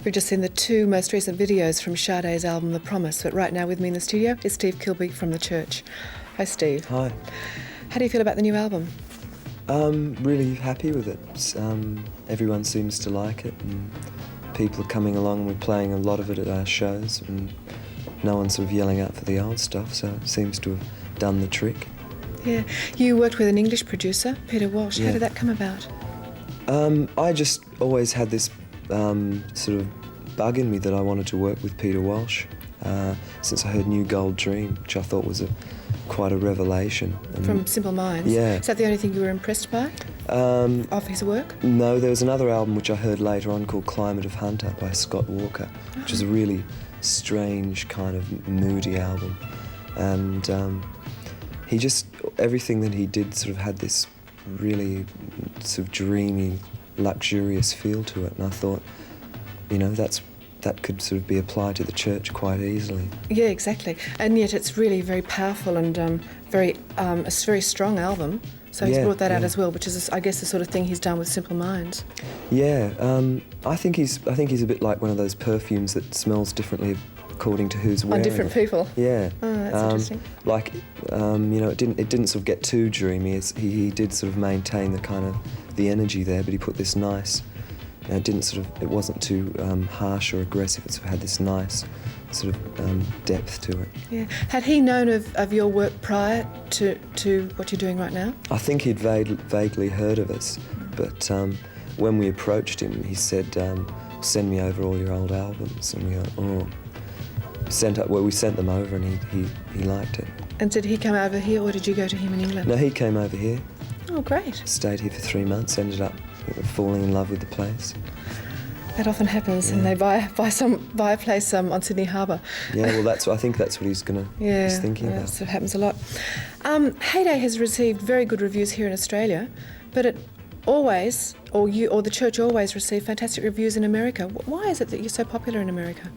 We've just seen the two most recent videos from Heyday's album The Promise, but right now with me in the studio is Steve Kilby from the church. Hi Steve. Hi. How do you feel about the new album? Really happy with it. Everyone seems to like it, and people are coming along. We're playing a lot of it at our shows, and no one's sort of yelling out for the old stuff, so it seems to have done the trick. Yeah. You worked with an English producer, Peter Walsh. Yeah. How did that come about? I just always had this sort of bug in me that I wanted to work with Peter Walsh since I heard New Gold Dream, which I thought was quite a revelation. And from Simple Minds? Yeah. Is that the only thing you were impressed by of his work? No, there was another album which I heard later on called Climate of Hunter by Scott Walker, which is a really strange kind of moody album. And everything that he did sort of had this really sort of dreamy, luxurious feel to it, and I thought, that could sort of be applied to the church quite easily. Yeah, exactly. And yet it's really very powerful and a very strong album. So he's brought that out as well, which is, I guess, the sort of thing he's done with Simple Minds. Yeah, I think he's a bit like one of those perfumes that smells differently according to who's wearing it. On different people. Yeah. Oh, that's interesting. It didn't sort of get too dreamy. He did sort of maintain the energy there, but he put this nice. It wasn't too harsh or aggressive. It sort of had this nice sort of depth to it. Yeah. Had he known of your work prior to what you're doing right now? I think he'd vaguely heard of us, but when we approached him, he said, "Send me over all your old albums," and we go, "Oh." We sent them over, and he liked it. And did he come over here, or did you go to him in England? No, he came over here. Oh, great. Stayed here for 3 months, ended up falling in love with the place. That often happens, and they buy a place on Sydney Harbour. Yeah, well, I think that's what he's thinking about. That happens a lot. Heyday has received very good reviews here in Australia, but it always, or the church always receive fantastic reviews in America. Why is it that you're so popular in America?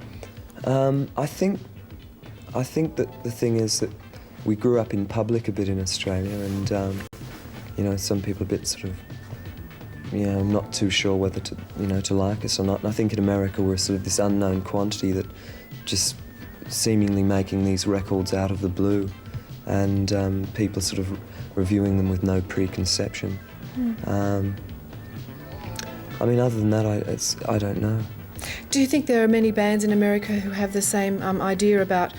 I think that the thing is that we grew up in public a bit in Australia, and some people are a bit sort of, not too sure whether to like us or not. And I think in America we're sort of this unknown quantity that just seemingly making these records out of the blue, and people are sort of reviewing them with no preconception. Other than that, I don't know. Do you think there are many bands in America who have the same idea about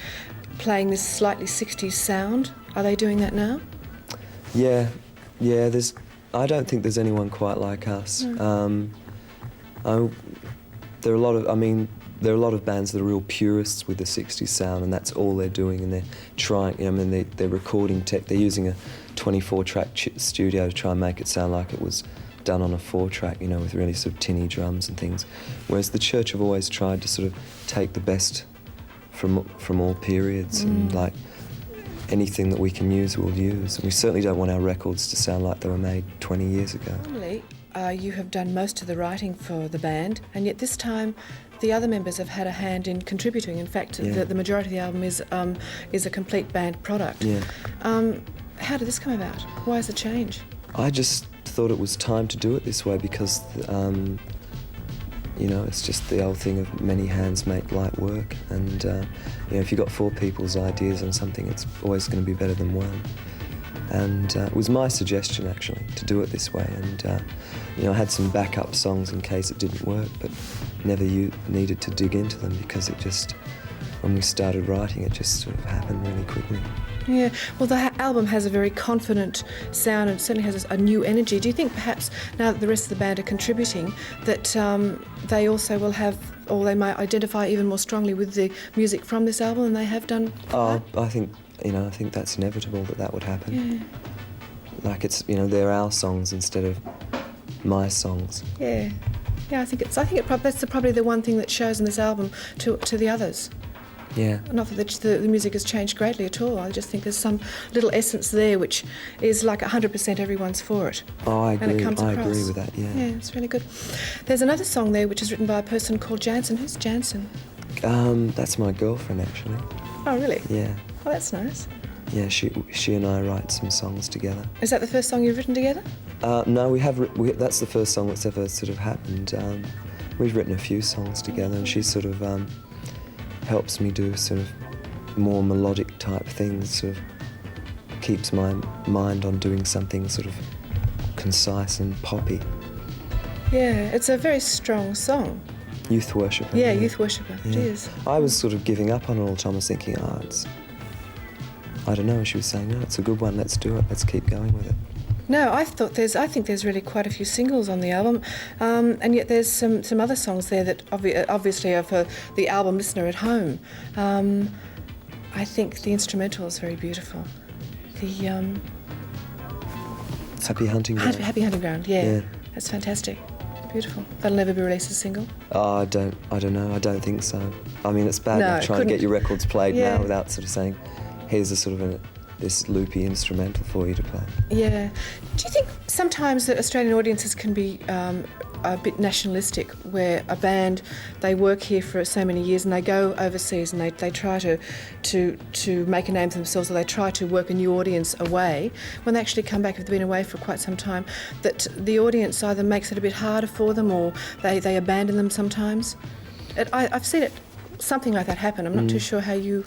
playing this slightly 60s sound? Are they doing that now? Yeah. I don't think there's anyone quite like us. There are a lot of bands that are real purists with the 60s sound, and that's all they're doing, and they're trying. They're recording tech. They're using a 24-track studio to try and make it sound like it was done on a 4-track, with really sort of tinny drums and things. Whereas the church have always tried to sort of take the best from all periods, and like anything that we can use, we'll use. And we certainly don't want our records to sound like they were made 20 years ago. Normally, you have done most of the writing for the band, and yet this time the other members have had a hand in contributing. In fact, the majority of the album is a complete band product. Yeah. How did this come about? Why is the change? I just thought it was time to do it this way because, it's just the old thing of many hands make light work, and if you've got 4 people's ideas on something, it's always going to be better than one. And it was my suggestion, actually, to do it this way, and I had some backup songs in case it didn't work, but never needed to dig into them because when we started writing, it just sort of happened really quickly. Yeah, well, the album has a very confident sound and certainly has a new energy. Do you think perhaps now that the rest of the band are contributing that they also will have, or they might identify even more strongly with the music from this album than they have done? I think that's inevitable that would happen. Yeah. Like they're our songs instead of my songs. Yeah, I think that's probably the one thing that shows in this album to the others. Yeah. Not that the music has changed greatly at all. I just think there's some little essence there which is like 100% everyone's for it. Oh, I agree. And it comes across. I agree with that, yeah. Yeah, it's really good. There's another song there which is written by a person called Jansen. Who's Jansen? That's my girlfriend, actually. Oh, really? Yeah. Oh, that's nice. Yeah, she and I write some songs together. Is that the first song you've written together? No, that's the first song that's ever sort of happened. we've written a few songs together, and she sort of helps me do sort of more melodic type things, sort of keeps my mind on doing something sort of concise and poppy. Yeah, it's a very strong song. Youth Worshipper. Yeah, Youth Worshipper, it is. I was sort of giving up on it all the time. I was thinking, I don't know. And she was saying, no, it's a good one, let's do it, let's keep going with it. No, I think there's really quite a few singles on the album, and yet there's some other songs there that obviously are for the album listener at home. I think the instrumental is very beautiful. The Happy Hunting Ground. Happy Hunting Ground, yeah. That's fantastic. Beautiful. That'll never be released as a single? Oh, I don't know. I don't think so. I mean, it's bad No, enough trying to get your records played Yeah. now without sort of saying, here's a sort of this loopy instrumental for you to play. Yeah. Do you think sometimes that Australian audiences can be a bit nationalistic, where a band, they work here for so many years and they go overseas and they try to make a name for themselves, or they try to work a new audience away? When they actually come back, if they've been away for quite some time, that the audience either makes it a bit harder for them, or they abandon them sometimes? I've seen it, something like that happen. I'm not too sure how you...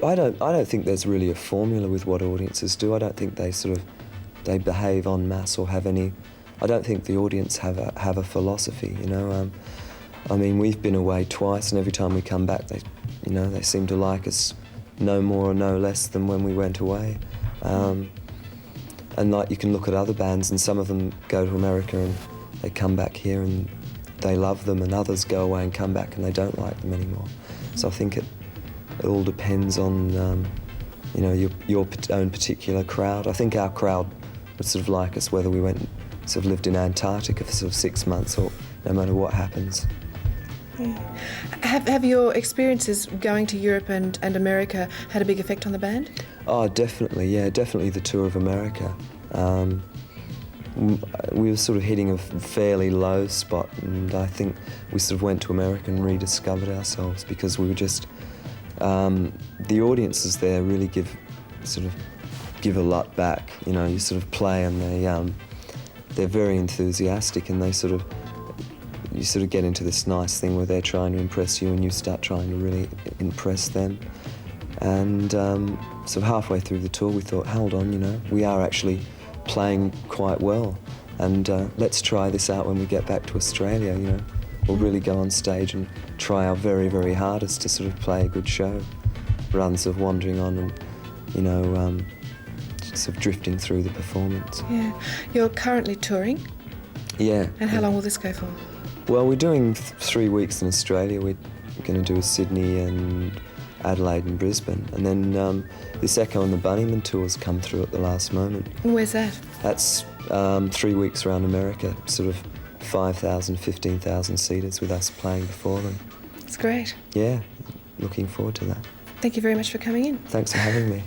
I don't think there's really a formula with what audiences do. I don't think they behave en masse or have any... I don't think the audience have a philosophy, you know. I mean, we've been away twice, and every time we come back, they seem to like us no more or no less than when we went away. And like, you can look at other bands, and some of them go to America and they come back here and they love them, and others go away and come back and they don't like them anymore. So I think it all depends on your own particular crowd. I think our crowd would sort of like us whether we went and sort of lived in Antarctica for sort of 6 months, or no matter what happens. Yeah. Have your experiences going to Europe and America had a big effect on the band? Oh, definitely, yeah, definitely the tour of America. We were sort of hitting a fairly low spot, and I think we sort of went to America and rediscovered ourselves, because we were just... the audiences there really give a lot back. You know, you sort of play and they're very enthusiastic, and you sort of get into this nice thing where they're trying to impress you and you start trying to really impress them. And sort of halfway through the tour we thought, hold on, we are actually playing quite well, and let's try this out when we get back to Australia. We'll really go on stage and try our very, very hardest to sort of play a good show, rather than sort of wandering on and sort of drifting through the performance. Yeah. You're currently touring? Yeah. And how long will this go for? Well, we're doing 3 weeks in Australia. We're going to do a Sydney and Adelaide and Brisbane. And then this Echo and the Bunnymen tours come through at the last moment. And where's that? That's 3 weeks around America, sort of 5,000, 15,000 seaters with us playing before them. It's great. Yeah, looking forward to that. Thank you very much for coming in. Thanks for having me.